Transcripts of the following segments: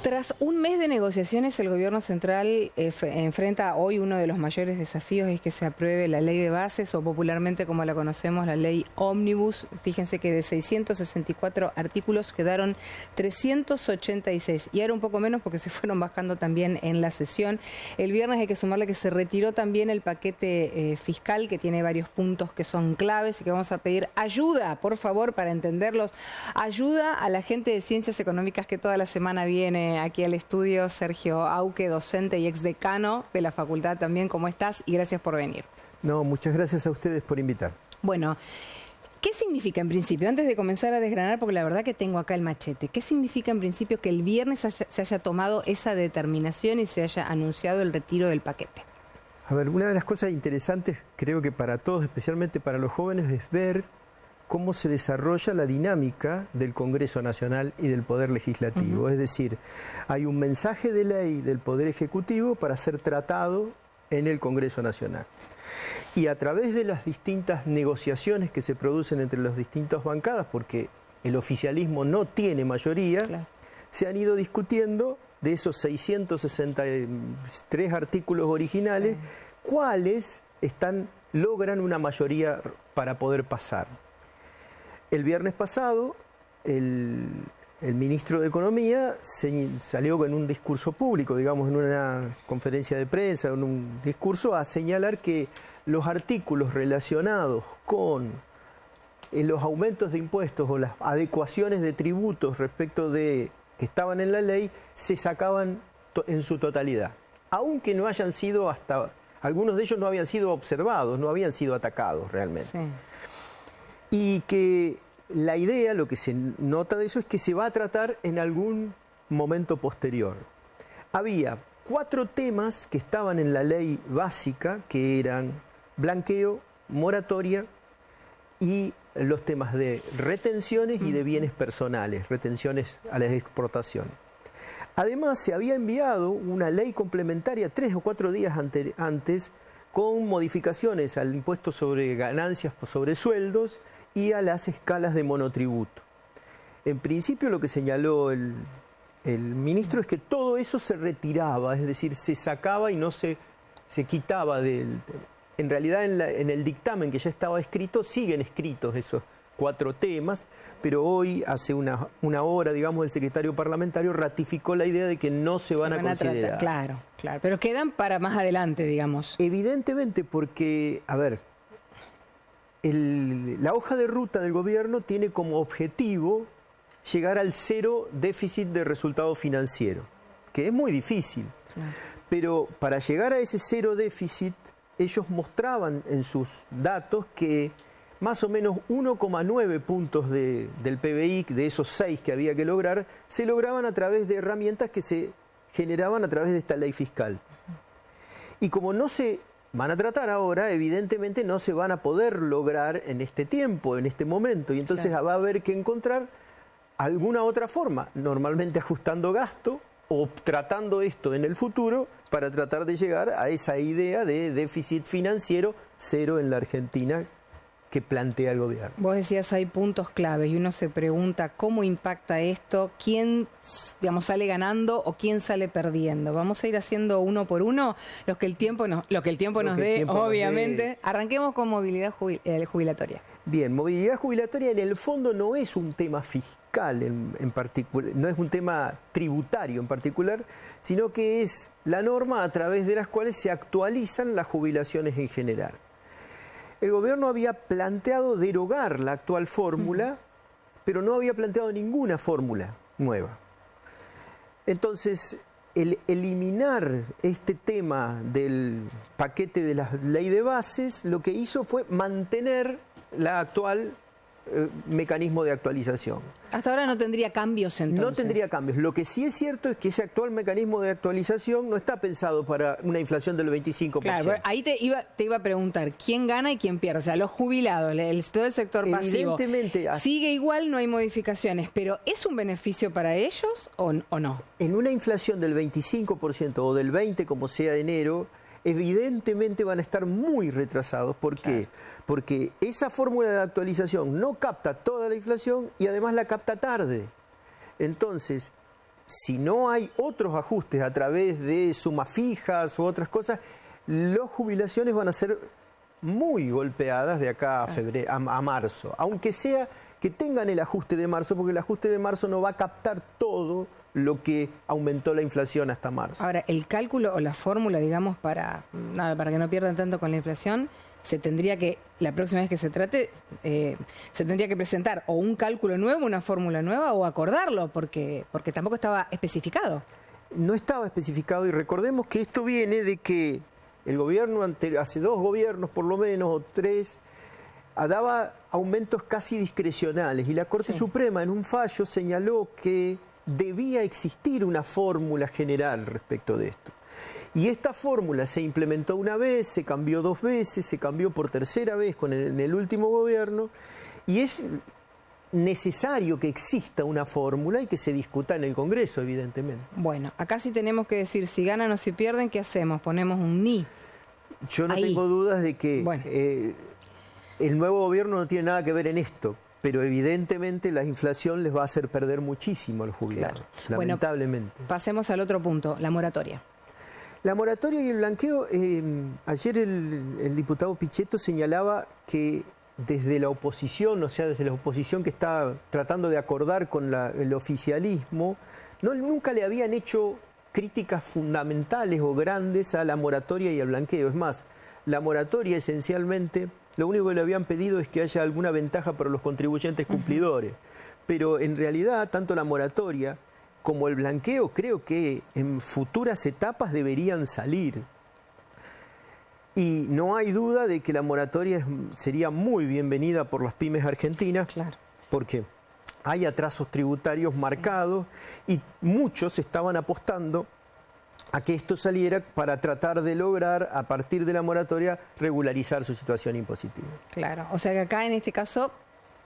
Tras un mes de negociaciones, el gobierno central enfrenta hoy uno de los mayores desafíos, es que se apruebe la ley de bases, o popularmente como la conocemos, la ley Ómnibus. Fíjense que de 664 artículos quedaron 386, y ahora un poco menos porque se fueron bajando también en la sesión. El viernes hay que sumarle que se retiró también el paquete fiscal, que tiene varios puntos que son claves y que vamos a pedir ayuda, por favor, para entenderlos. Ayuda a la gente de Ciencias Económicas que toda la semana viene aquí al estudio, Sergio Auque, docente y exdecano de la facultad también. ¿Cómo estás? Y gracias por venir. No, muchas gracias a ustedes por invitar. Bueno, ¿qué significa en principio, antes de comenzar a desgranar, porque la verdad que tengo acá el machete, qué significa en principio que el viernes se haya tomado esa determinación y se haya anunciado el retiro del paquete? A ver, una de las cosas interesantes, creo que para todos, especialmente para los jóvenes, es ver cómo se desarrolla la dinámica del Congreso Nacional y del Poder Legislativo. Es decir, hay un mensaje de ley del Poder Ejecutivo para ser tratado en el Congreso Nacional. Y a través de las distintas negociaciones que se producen entre las distintas bancadas, porque el oficialismo no tiene mayoría, claro, se han ido discutiendo de esos 663 artículos originales, cuáles logran una mayoría para poder pasar. El viernes pasado, el ministro de Economía salió con un discurso público, digamos, en una conferencia de prensa, en un discurso, a señalar que los artículos relacionados con los aumentos de impuestos o las adecuaciones de tributos respecto de que estaban en la ley, se sacaban en su totalidad. Aunque no hayan sido algunos de ellos no habían sido observados, no habían sido atacados realmente. Sí. Y que la idea, lo que se nota de eso, es que se va a tratar en algún momento posterior. Había 4 temas que estaban en la ley básica, que eran blanqueo, moratoria y los temas de retenciones y de bienes personales, retenciones a las exportaciones. Además, se había enviado una ley complementaria 3 o 4 días antes, con modificaciones al impuesto sobre ganancias sobre sueldos y a las escalas de monotributo. En principio, lo que señaló el ministro es que todo eso se retiraba, es decir, se sacaba y no se quitaba del... En realidad, en el dictamen que ya estaba escrito, siguen escritos esos 4 temas, pero hoy, hace una hora, digamos, el secretario parlamentario ratificó la idea de que no se van a considerar. Claro, claro, pero quedan para más adelante, digamos. Evidentemente, porque, a ver, la hoja de ruta del gobierno tiene como objetivo llegar al 0 déficit de resultado financiero, que es muy difícil. Claro. Pero para llegar a ese 0 déficit, ellos mostraban en sus datos que más o menos 1,9 puntos del PBI, de esos 6 que había que lograr, se lograban a través de herramientas que se generaban a través de esta ley fiscal. Y como no se van a tratar ahora, evidentemente no se van a poder lograr en este tiempo, en este momento, y entonces claro, va a haber que encontrar alguna otra forma, normalmente ajustando gasto o tratando esto en el futuro para tratar de llegar a esa idea de déficit financiero 0 en la Argentina que plantea el gobierno. Vos decías, hay puntos claves y uno se pregunta cómo impacta esto, quién, digamos, sale ganando o quién sale perdiendo. Vamos a ir haciendo uno por uno lo que el tiempo nos dé, obviamente. Arranquemos con movilidad jubilatoria. Bien, movilidad jubilatoria en el fondo no es un tema fiscal en particular, no es un tema tributario en particular, sino que es la norma a través de las cuales se actualizan las jubilaciones en general. El gobierno había planteado derogar la actual fórmula, pero no había planteado ninguna fórmula nueva. Entonces, el eliminar este tema del paquete de la ley de bases, lo que hizo fue mantener la actual mecanismo de actualización. Hasta ahora no tendría cambios entonces. No tendría cambios. Lo que sí es cierto es que ese actual mecanismo de actualización no está pensado para una inflación del 25%. Claro, ahí te iba a preguntar, ¿quién gana y quién pierde? O sea, los jubilados, todo el sector pasivo. Evidentemente, sigue igual, no hay modificaciones, pero ¿es un beneficio para ellos o no? En una inflación del 25% o del 20%, como sea enero, evidentemente van a estar muy retrasados. ¿Por qué? Porque esa fórmula de actualización no capta toda la inflación y además la capta tarde. Entonces, si no hay otros ajustes a través de sumas fijas u otras cosas, las jubilaciones van a ser muy golpeadas de acá a febrero, a marzo, aunque sea que tengan el ajuste de marzo, porque el ajuste de marzo no va a captar todo lo que aumentó la inflación hasta marzo. Ahora, el cálculo o la fórmula, digamos, para que no pierdan tanto con la inflación, se tendría que, la próxima vez que se trate, se tendría que presentar o un cálculo nuevo, una fórmula nueva, o acordarlo, porque tampoco estaba especificado. No estaba especificado, y recordemos que esto viene de que el gobierno anterior, hace 2 gobiernos por lo menos, o 3, daba aumentos casi discrecionales, y la Corte Suprema en un fallo señaló que debía existir una fórmula general respecto de esto. Y esta fórmula se implementó una vez, se cambió 2 veces, se cambió por 3ª vez en el último gobierno, y es necesario que exista una fórmula y que se discuta en el Congreso, evidentemente. Bueno, acá sí tenemos que decir, si ganan o si pierden, ¿qué hacemos? Ponemos un ni. Yo no tengo dudas de que el nuevo gobierno no tiene nada que ver en esto, pero evidentemente la inflación les va a hacer perder muchísimo a los jubilados, lamentablemente. Bueno, pasemos al otro punto, la moratoria. La moratoria y el blanqueo, ayer el diputado Pichetto señalaba que desde la oposición, o sea, desde la oposición que está tratando de acordar con el oficialismo, nunca le habían hecho críticas fundamentales o grandes a la moratoria y al blanqueo. Es más, la moratoria esencialmente, lo único que le habían pedido es que haya alguna ventaja para los contribuyentes cumplidores. Pero en realidad, tanto la moratoria como el blanqueo creo que en futuras etapas deberían salir. Y no hay duda de que la moratoria sería muy bienvenida por las pymes argentinas, porque hay atrasos tributarios marcados y muchos estaban apostando a que esto saliera para tratar de lograr, a partir de la moratoria, regularizar su situación impositiva. Claro, o sea que acá en este caso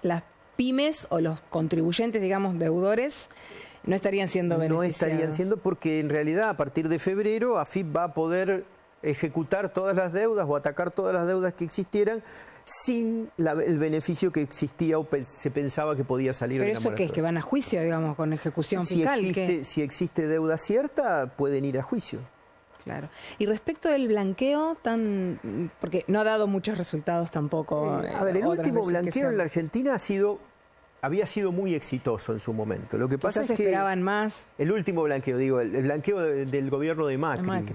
las pymes o los contribuyentes, digamos, deudores, no estarían siendo beneficiados. No estarían siendo, porque en realidad a partir de febrero AFIP va a poder ejecutar todas las deudas o atacar todas las deudas que existieran sin el beneficio que existía o se pensaba que podía salir de la moratoria. ¿Pero eso qué es? ¿Que van a juicio, digamos, con ejecución fiscal? Si existe deuda cierta, pueden ir a juicio. Claro. Y respecto del blanqueo, porque no ha dado muchos resultados tampoco. A ver, el último blanqueo en la Argentina había sido muy exitoso en su momento. Lo que pasa es que esperaban más. El último blanqueo, el blanqueo del gobierno de Macri.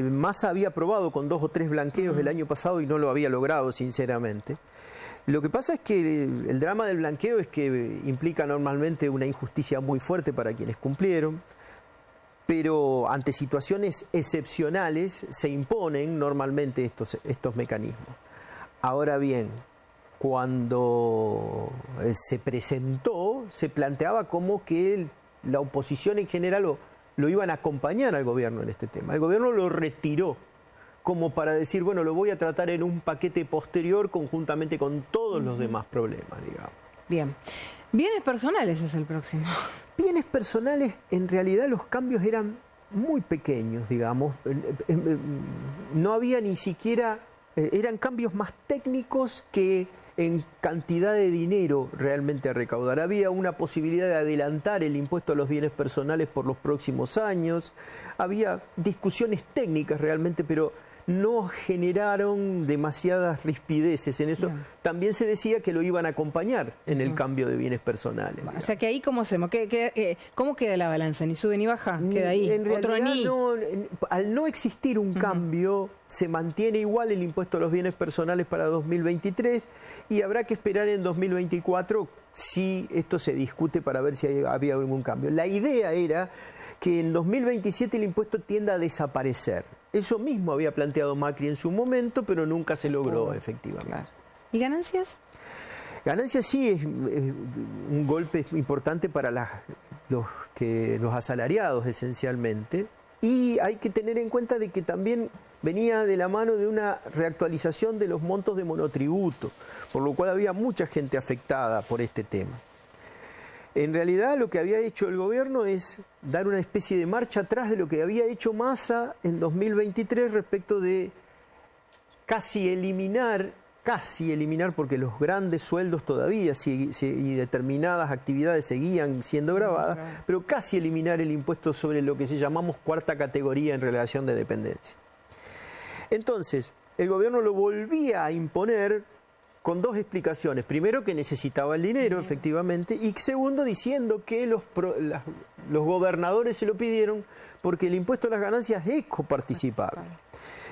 Massa había probado con 2 o 3 blanqueos el año pasado y no lo había logrado, sinceramente. Lo que pasa es que el drama del blanqueo es que implica normalmente una injusticia muy fuerte para quienes cumplieron, pero ante situaciones excepcionales se imponen normalmente estos mecanismos. Ahora bien, cuando se presentó, se planteaba como que la oposición en general lo iban a acompañar al gobierno en este tema. El gobierno lo retiró como para decir, bueno, lo voy a tratar en un paquete posterior conjuntamente con todos los demás problemas, digamos. Bien. Bienes personales es el próximo. Bienes personales, en realidad los cambios eran muy pequeños, digamos. No había ni siquiera, eran cambios más técnicos que en cantidad de dinero realmente a recaudar. Había una posibilidad de adelantar el impuesto a los bienes personales por los próximos años. Había discusiones técnicas realmente, pero no generaron demasiadas rispideces en eso. Bien. También se decía que lo iban a acompañar en el cambio de bienes personales. O sea que ahí, ¿cómo hacemos? ¿Cómo queda la balanza? ¿Ni sube ni baja? ¿Queda ahí? En realidad, al no existir un cambio, se mantiene igual el impuesto a los bienes personales para 2023 y habrá que esperar en 2024 si esto se discute para ver si había algún cambio. La idea era que en 2027 el impuesto tienda a desaparecer. Eso mismo había planteado Macri en su momento, pero nunca se logró efectivamente. Claro. ¿Y ganancias? Ganancias sí es un golpe importante para los asalariados esencialmente. Y hay que tener en cuenta de que también venía de la mano de una reactualización de los montos de monotributo, por lo cual había mucha gente afectada por este tema. En realidad lo que había hecho el gobierno es dar una especie de marcha atrás de lo que había hecho Massa en 2023 respecto de casi eliminar casi eliminar, porque los grandes sueldos todavía y determinadas actividades seguían siendo grabadas, pero casi eliminar el impuesto sobre lo que llamamos cuarta categoría en relación de dependencia. Entonces, el gobierno lo volvía a imponer con dos explicaciones. Primero, que necesitaba el dinero, efectivamente, y segundo, diciendo que los gobernadores se lo pidieron porque el impuesto a las ganancias es coparticipable.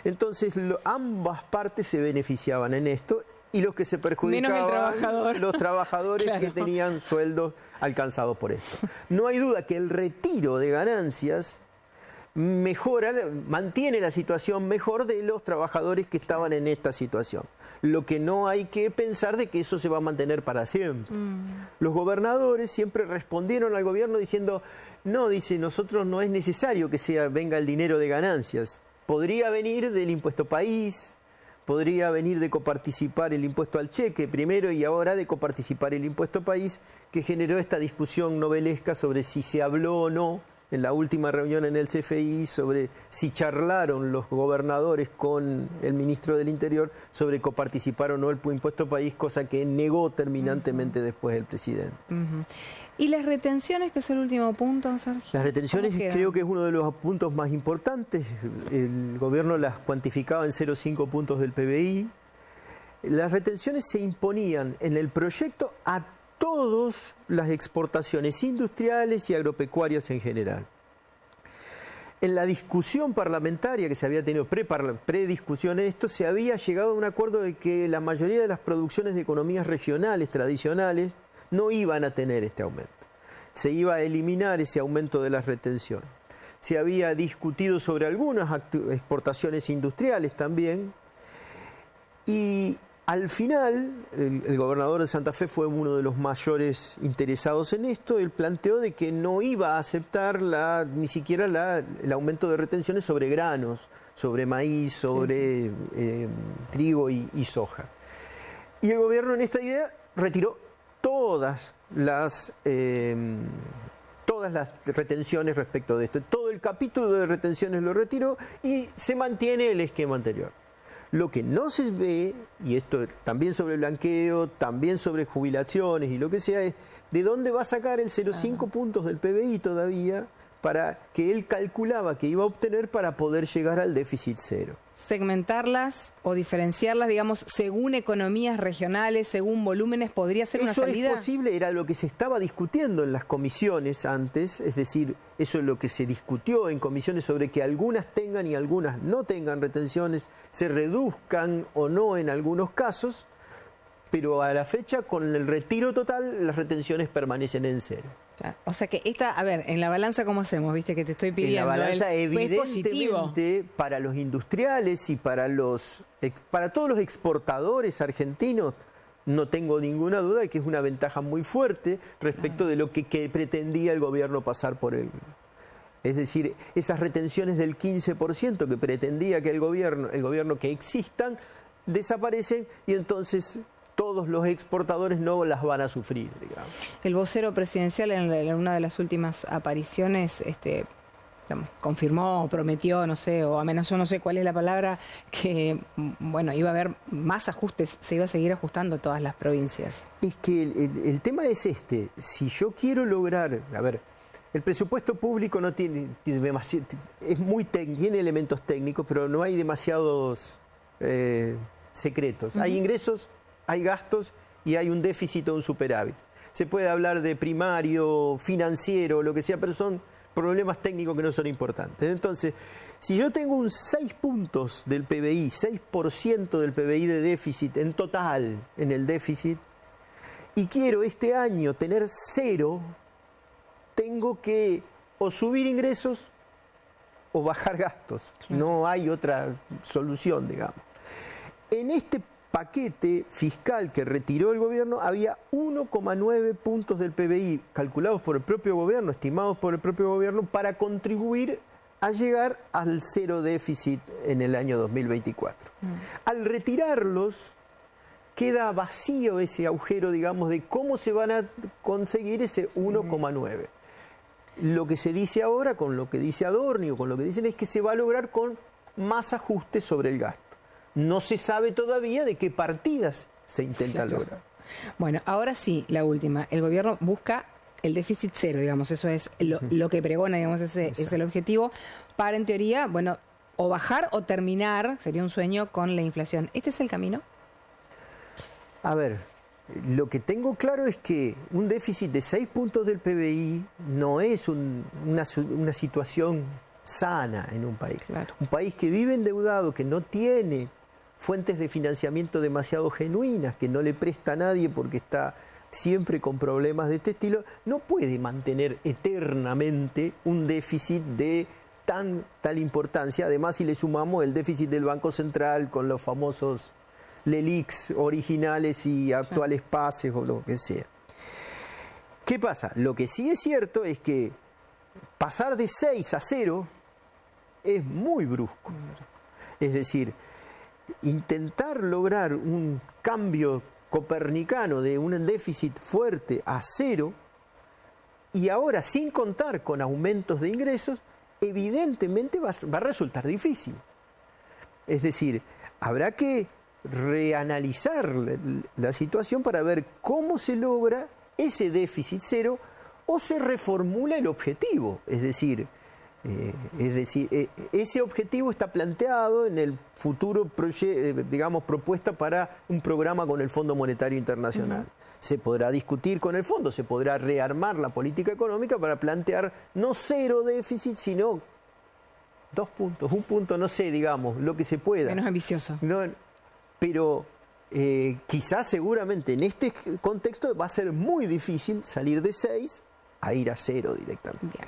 Entonces, ambas partes se beneficiaban en esto y los que se perjudicaban, los trabajadores que tenían sueldos alcanzados por esto. No hay duda que el retiro de ganancias mantiene la situación mejor de los trabajadores que estaban en esta situación. Lo que no hay que pensar de que eso se va a mantener para siempre. Los gobernadores siempre respondieron al gobierno diciendo, no, dice, nosotros no es necesario que venga el dinero de ganancias. Podría venir del impuesto país, podría venir de coparticipar el impuesto al cheque primero y ahora de coparticipar el impuesto país, que generó esta discusión novelesca sobre si se habló o no en la última reunión en el CFI sobre si charlaron los gobernadores con el ministro del Interior sobre coparticipar o no el impuesto país, cosa que negó terminantemente después el presidente. ¿Y las retenciones, que es el último punto, Sergio? Las retenciones creo que es uno de los puntos más importantes. El gobierno las cuantificaba en 0,5 puntos del PBI. Las retenciones se imponían en el proyecto a todas las exportaciones industriales y agropecuarias en general. En la discusión parlamentaria que se había tenido, prediscusión en esto, se había llegado a un acuerdo de que la mayoría de las producciones de economías regionales tradicionales no iban a tener este aumento. Se iba a eliminar ese aumento de las retenciones. Se había discutido sobre algunas exportaciones industriales también. Y al final, el gobernador de Santa Fe fue uno de los mayores interesados en esto. Él planteó de que no iba a aceptar ni siquiera el aumento de retenciones sobre granos, sobre maíz, sobre trigo y soja. Y el gobierno en esta idea retiró todas las retenciones respecto de esto. Todo el capítulo de retenciones lo retiró y se mantiene el esquema anterior. Lo que no se ve, y esto también sobre blanqueo, también sobre jubilaciones y lo que sea, es de dónde va a sacar el 0,5 puntos del PBI todavía para que él calculaba que iba a obtener para poder llegar al déficit cero. Segmentarlas o diferenciarlas, digamos, según economías regionales, según volúmenes, ¿podría ser una salida? Eso es posible, era lo que se estaba discutiendo en las comisiones antes, es decir, eso es lo que se discutió en comisiones sobre que algunas tengan y algunas no tengan retenciones, se reduzcan o no en algunos casos, pero a la fecha, con el retiro total, las retenciones permanecen en cero. Claro. O sea que en la balanza, ¿cómo hacemos? Viste que te estoy pidiendo. En la balanza, evidentemente, para los industriales y para todos los exportadores argentinos, no tengo ninguna duda de que es una ventaja muy fuerte respecto de lo que pretendía el gobierno pasar por él. Es decir, esas retenciones del 15% que pretendía que el gobierno que existan, desaparecen y entonces todos los exportadores no las van a sufrir, digamos. El vocero presidencial en una de las últimas apariciones confirmó, prometió, no sé, o amenazó, no sé cuál es la palabra, que bueno, iba a haber más ajustes, se iba a seguir ajustando todas las provincias. Es que el tema es si yo quiero lograr, a ver, el presupuesto público no tiene demasiado, tiene elementos técnicos, pero no hay demasiados secretos. Hay ingresos, hay gastos y hay un déficit o un superávit. Se puede hablar de primario, financiero, lo que sea, pero son problemas técnicos que no son importantes. Entonces, si yo tengo un 6 puntos del PBI, 6% del PBI de déficit en total en el déficit, y quiero este año tener 0, tengo que o subir ingresos o bajar gastos. No hay otra solución, digamos. En este paquete fiscal que retiró el gobierno había 1,9 puntos del PBI calculados por el propio gobierno, estimados por el propio gobierno, para contribuir a llegar al 0 déficit en el año 2024. Al retirarlos, queda vacío ese agujero, digamos, de cómo se van a conseguir ese 1,9. Lo que se dice ahora, con lo que dice Adorni o con lo que dicen, es que se va a lograr con más ajustes sobre el gasto. no se sabe todavía de qué partidas se intenta lograr. Bueno, ahora sí, la última. El gobierno busca el déficit cero, digamos, eso es lo que pregona, digamos, ese es el objetivo, para en teoría, bueno, o bajar o terminar, sería un sueño, con la inflación. ¿Este es el camino? A ver, lo que tengo claro es que un déficit de 6 puntos del PBI no es una situación sana en un país. Claro. Un país que vive endeudado, que no tiene fuentes de financiamiento demasiado genuinas, que no le presta a nadie porque está siempre con problemas de este estilo, no puede mantener eternamente un déficit de tal importancia. Además, si le sumamos el déficit del Banco Central con los famosos LELIQs originales y actuales pases o lo que sea. ¿Qué pasa? Lo que sí es cierto es que pasar de 6 a 0 es muy brusco. Es decir, intentar lograr un cambio copernicano de un déficit fuerte a 0 y ahora sin contar con aumentos de ingresos, evidentemente va a resultar difícil. Es decir, habrá que reanalizar la situación para ver cómo se logra ese déficit cero o se reformula el objetivo. Es decir, ese objetivo está planteado en el futuro propuesta para un programa con el Fondo Monetario Internacional. Se podrá discutir con el fondo, se podrá rearmar la política económica para plantear no 0 déficit, sino 2 puntos, 1 punto, no sé, digamos, lo que se pueda. Menos ambicioso. No, pero quizás seguramente en este contexto va a ser muy difícil salir de 6 a ir a 0 directamente. Bien.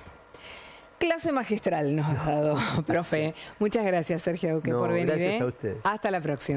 Clase magistral nos ha dado, profe. Muchas gracias, Sergio Auque, por venir. Gracias a ustedes. Hasta la próxima.